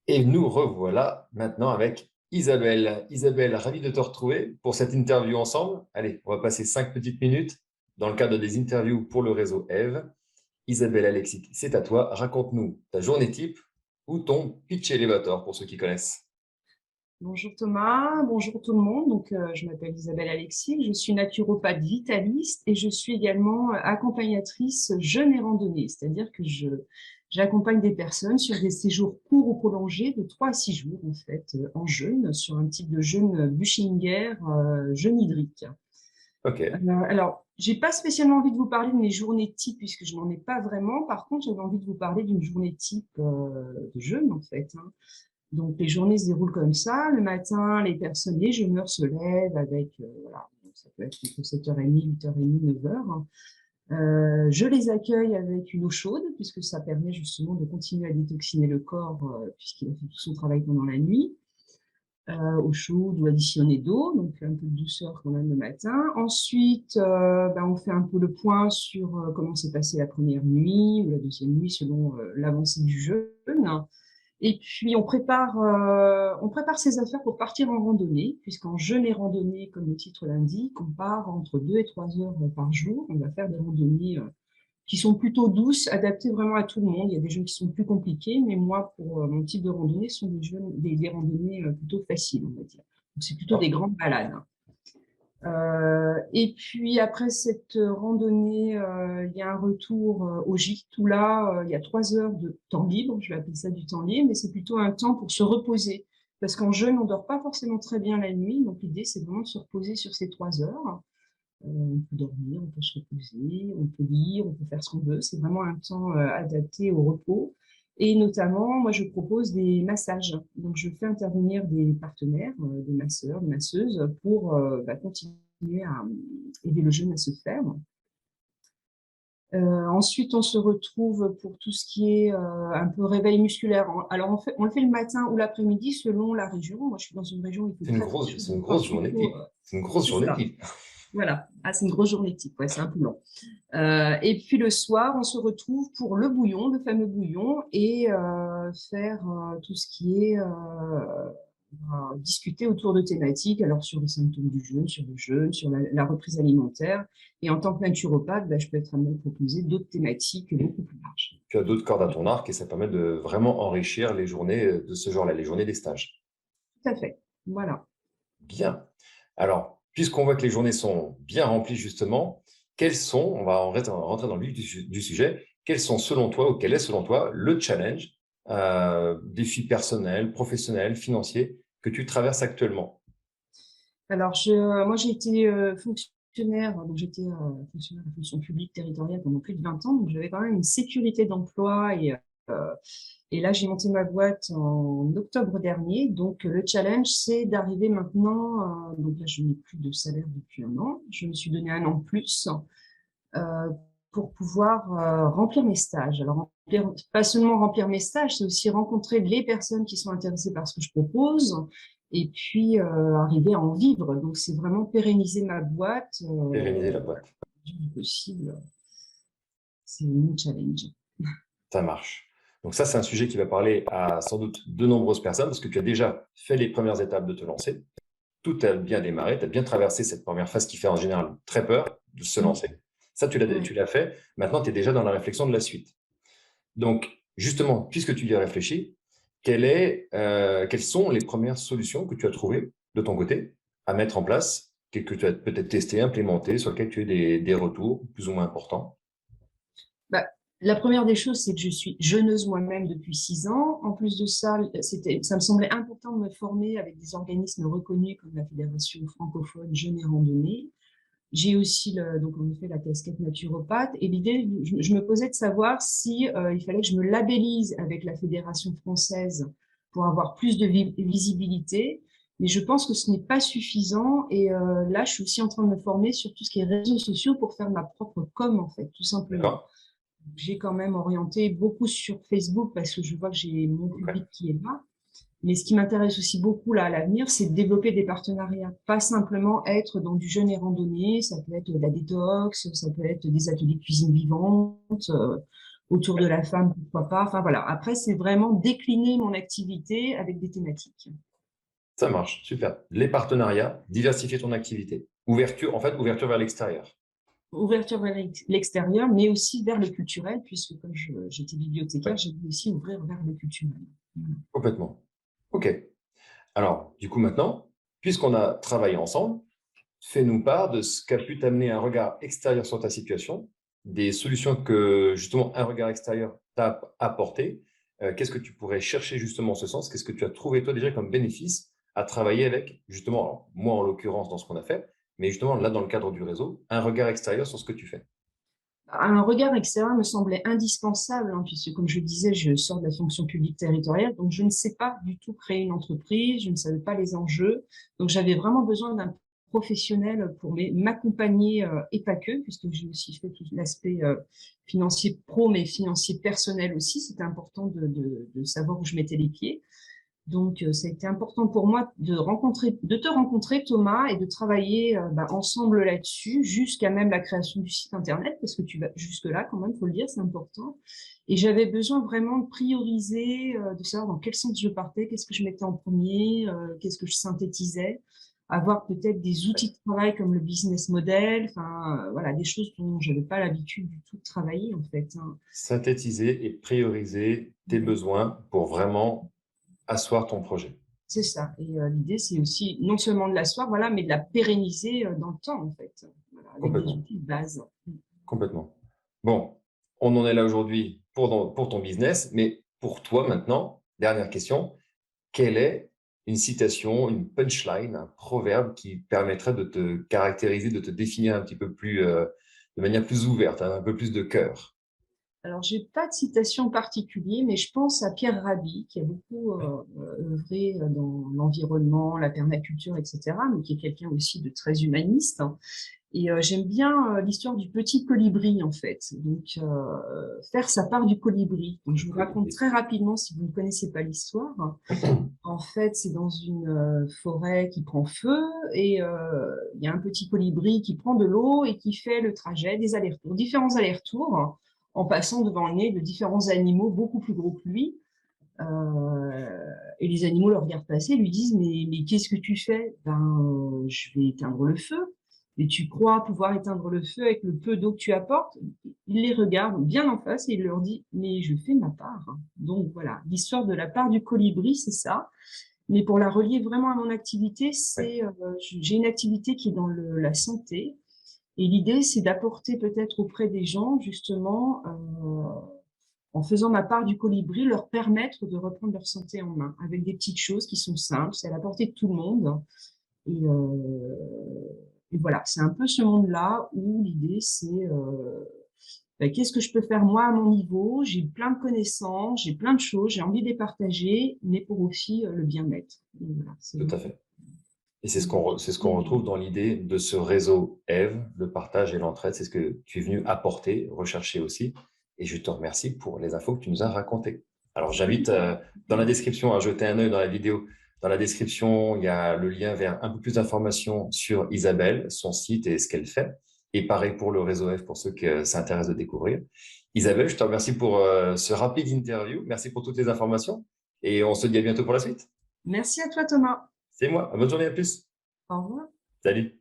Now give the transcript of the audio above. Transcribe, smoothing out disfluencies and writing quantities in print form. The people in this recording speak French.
Et nous revoilà maintenant avec Isabelle. Isabelle, ravi de te retrouver pour cette interview ensemble. Allez, on va passer 5 petites minutes dans le cadre des interviews pour le réseau Eve. Isabelle Alexic, c'est à toi. Raconte-nous ta journée type ou ton pitch elevator pour ceux qui connaissent. Bonjour Thomas, bonjour tout le monde. Je m'appelle Isabelle Alexis, je suis naturopathe vitaliste et je suis également accompagnatrice jeûne et randonnée, c'est-à-dire que j'accompagne des personnes sur des séjours courts ou prolongés de 3 à 6 jours en fait, en jeûne, sur un type de jeûne Buchinger, jeûne hydrique. Ok, Alors, j'ai pas spécialement envie de vous parler de mes journées types puisque je n'en ai pas vraiment. Par contre, j'avais envie de vous parler d'une journée type de jeûne en fait, hein. Donc, les journées se déroulent comme ça. Le matin, les jeûneurs se lèvent avec, voilà, ça peut être entre 7h30, 8h30, 9h. Je les accueille avec une eau chaude, puisque ça permet justement de continuer à détoxiner le corps, puisqu'il a fait tout son travail pendant la nuit. Eau chaude ou additionnée d'eau, donc un peu de douceur quand même le matin. Ensuite, on fait un peu le point sur comment s'est passée la première nuit ou la deuxième nuit selon l'avancée du jeûne. Et puis, on prépare ses affaires pour partir en randonnée, puisqu'en jeûne et randonnée, comme le titre l'indique, on part entre 2 et 3 heures par jour. On va faire des randonnées qui sont plutôt douces, adaptées vraiment à tout le monde. Il y a des jeunes qui sont plus compliqués, mais moi, pour mon type de randonnée, ce sont des randonnées plutôt faciles, on va dire. Donc, c'est plutôt des d'accord. grandes balades. Et puis après cette randonnée, il y a un retour au gîte où là, il y a 3 heures de temps libre. Je vais appeler ça du temps libre, mais c'est plutôt un temps pour se reposer. Parce qu'en jeûne, on dort pas forcément très bien la nuit. Donc l'idée, c'est vraiment de se reposer sur ces 3 heures. On peut dormir, on peut se reposer, on peut lire, on peut faire ce qu'on veut. C'est vraiment un temps adapté au repos. Et notamment, moi, je propose des massages. Donc, je fais intervenir des partenaires, des masseurs, des masseuses, pour continuer à aider le jeûne à se faire. Ensuite, on se retrouve pour tout ce qui est un peu réveil musculaire. Alors, on le fait le matin ou l'après-midi selon la région. Moi, je suis dans une région où il fait très, très chaud. C'est une On part grosse journée plutôt, type. C'est une grosse c'est journée ça. type. Voilà. Ah, c'est une grosse journée type. Ouais, c'est un peu long. Et puis le soir, on se retrouve pour le bouillon, le fameux bouillon, et faire tout ce qui est discuter autour de thématiques, alors sur les symptômes du jeûne, sur la reprise alimentaire. Et en tant que naturopathe, je peux être amenée à proposer d'autres thématiques beaucoup plus larges. Tu as d'autres cordes à ton arc et ça permet de vraiment enrichir les journées de ce genre-là, les journées des stages. Tout à fait. Voilà. Bien. Alors, puisqu'on voit que les journées sont bien remplies, justement, on va rentrer dans le vif du sujet, quels sont selon toi, ou quel est selon toi le challenge, défi personnel, professionnel, financier, que tu traverses actuellement? Alors, moi, j'ai été fonctionnaire, donc j'étais fonctionnaire de la fonction publique territoriale pendant plus de 20 ans, donc j'avais quand même une sécurité d'emploi et là, j'ai monté ma boîte en octobre dernier. Donc, le challenge, c'est d'arriver maintenant. Donc là, je n'ai plus de salaire depuis un an. Je me suis donné un an de plus euh, pour pouvoir remplir mes stages. Alors, pas seulement remplir mes stages, c'est aussi rencontrer les personnes qui sont intéressées par ce que je propose et puis arriver à en vivre. Donc, c'est vraiment pérenniser ma boîte Pérenniser la boîte. du possible. C'est mon challenge. Ça marche. Donc ça, c'est un sujet qui va parler à sans doute de nombreuses personnes parce que tu as déjà fait les premières étapes de te lancer. Tout a bien démarré, tu as bien traversé cette première phase qui fait en général très peur de se Mm. lancer. Ça, Ouais. tu l'as fait. Maintenant, tu es déjà dans la réflexion de la suite. Donc, justement, puisque tu y as réfléchi, quelles sont les premières solutions que tu as trouvées de ton côté à mettre en place, que tu as peut-être testé, implémenté, sur lesquelles tu as eu des retours plus ou moins importants? Bah, la première des choses, c'est que je suis jeuneuse moi-même depuis 6 ans. En plus de ça, ça me semblait important de me former avec des organismes reconnus comme la Fédération francophone Jeûne et Randonnée. J'ai aussi donc en effet la casquette naturopathe et l'idée, je me posais de savoir si il fallait que je me labellise avec la Fédération française pour avoir plus de visibilité. Mais je pense que ce n'est pas suffisant et là, je suis aussi en train de me former sur tout ce qui est réseaux sociaux pour faire ma propre com en fait, tout simplement. D'accord? J'ai quand même orienté beaucoup sur Facebook parce que je vois que j'ai mon public Ok. qui est là. Mais ce qui m'intéresse aussi beaucoup là à l'avenir, c'est de développer des partenariats, pas simplement être dans du jeûne et randonnée. Ça peut être de la détox, ça peut être des ateliers de cuisine vivante. autour de la femme, pourquoi pas. Enfin voilà, après, c'est vraiment décliner mon activité avec des thématiques. Ça marche, super. Les partenariats, diversifier ton activité. Ouverture, en fait, ouverture vers l'extérieur. Ouverture vers l'extérieur, mais aussi vers le culturel, puisque comme j'étais bibliothécaire, Ouais, j'ai voulu aussi ouvrir vers le culturel. complètement. OK. Alors, du coup, maintenant, puisqu'on a travaillé ensemble, fais-nous part de ce qu'a pu t'amener un regard extérieur sur ta situation, des solutions que, justement, un regard extérieur t'a apporté. Qu'est-ce que tu pourrais chercher, justement, en ce sens? Qu'est-ce que tu as trouvé, toi, déjà, comme bénéfice à travailler avec, justement, alors, moi, en l'occurrence, dans ce qu'on a fait, mais justement, là, dans le cadre du réseau, un regard extérieur sur ce que tu fais? Un regard extérieur me semblait indispensable, hein, puisque, comme je le disais, je sors de la fonction publique territoriale, donc je ne sais pas du tout créer une entreprise, je ne savais pas les enjeux, donc j'avais vraiment besoin d'un professionnel pour m'accompagner, et pas que, puisque j'ai aussi fait tout l'aspect financier pro, mais financier personnel aussi. C'était important de savoir où je mettais les pieds. Donc, ça a été important pour moi de te rencontrer, Thomas, et de travailler ensemble là-dessus, jusqu'à même la création du site internet, parce que tu vas jusque-là, quand même, faut le dire, c'est important. Et j'avais besoin vraiment de prioriser, de savoir dans quel sens je partais, qu'est-ce que je mettais en premier, qu'est-ce que je synthétisais, avoir peut-être des outils de travail comme le business model, enfin, voilà, des choses dont j'avais pas l'habitude du tout de travailler, en fait, hein. Synthétiser et prioriser tes besoins pour vraiment asseoir ton projet. C'est ça. Et l'idée, c'est aussi non seulement de l'asseoir, voilà, mais de la pérenniser dans le temps, en fait, voilà, avec des Complètement. outils de base. Complètement. Bon, on en est là aujourd'hui pour ton business, mais pour toi maintenant, dernière question, quelle est une citation, une punchline, un proverbe qui permettrait de te caractériser, de te définir un petit peu plus, de manière plus ouverte, hein, un peu plus de cœur? Alors, j'ai pas de citation particulière, mais je pense à Pierre Rabhi, qui a beaucoup Oui, œuvré dans l'environnement, la permaculture, etc., mais qui est quelqu'un aussi de très humaniste, hein. Et j'aime bien l'histoire du petit colibri, en fait. Donc, faire sa part du colibri. Donc, je du vous raconte colibri. très rapidement si vous ne connaissez pas l'histoire. En fait, c'est dans une forêt qui prend feu et il y a un petit colibri qui prend de l'eau et qui fait le trajet des allers-retours, différents allers-retours, en passant devant le nez de différents animaux beaucoup plus gros que lui. Et les animaux le regardent passer et lui disent mais qu'est-ce que tu fais? Ben, je vais éteindre le feu. Et tu crois pouvoir éteindre le feu avec le peu d'eau que tu apportes? Il les regarde bien en face et il leur dit mais je fais ma part. Donc voilà, l'histoire de la part du colibri, c'est ça. Mais pour la relier vraiment à mon activité, Oui, j'ai une activité qui est dans la santé. Et l'idée, c'est d'apporter peut-être auprès des gens, justement, en faisant ma part du colibri, leur permettre de reprendre leur santé en main avec des petites choses qui sont simples, c'est à la portée de tout le monde. Et, voilà, c'est un peu ce monde-là où l'idée, c'est qu'est-ce que je peux faire moi à mon niveau? J'ai plein de connaissances, j'ai plein de choses, j'ai envie de les partager, mais pour aussi le bien-être. Voilà, c'est tout à vraiment fait. Et c'est ce qu'on retrouve dans l'idée de ce réseau Eve, le partage et l'entraide. C'est ce que tu es venu apporter, rechercher aussi. Et je te remercie pour les infos que tu nous as racontées. Alors, j'invite dans la description à jeter un œil dans la vidéo. Dans la description, il y a le lien vers un peu plus d'informations sur Isabelle, son site et ce qu'elle fait. Et pareil pour le réseau Eve pour ceux qui s'intéressent de découvrir. Isabelle, je te remercie pour ce rapide interview. Merci pour toutes les informations. Et on se dit à bientôt pour la suite. Merci à toi, Thomas. C'est moi. Bonne journée, à plus. Au revoir. Salut.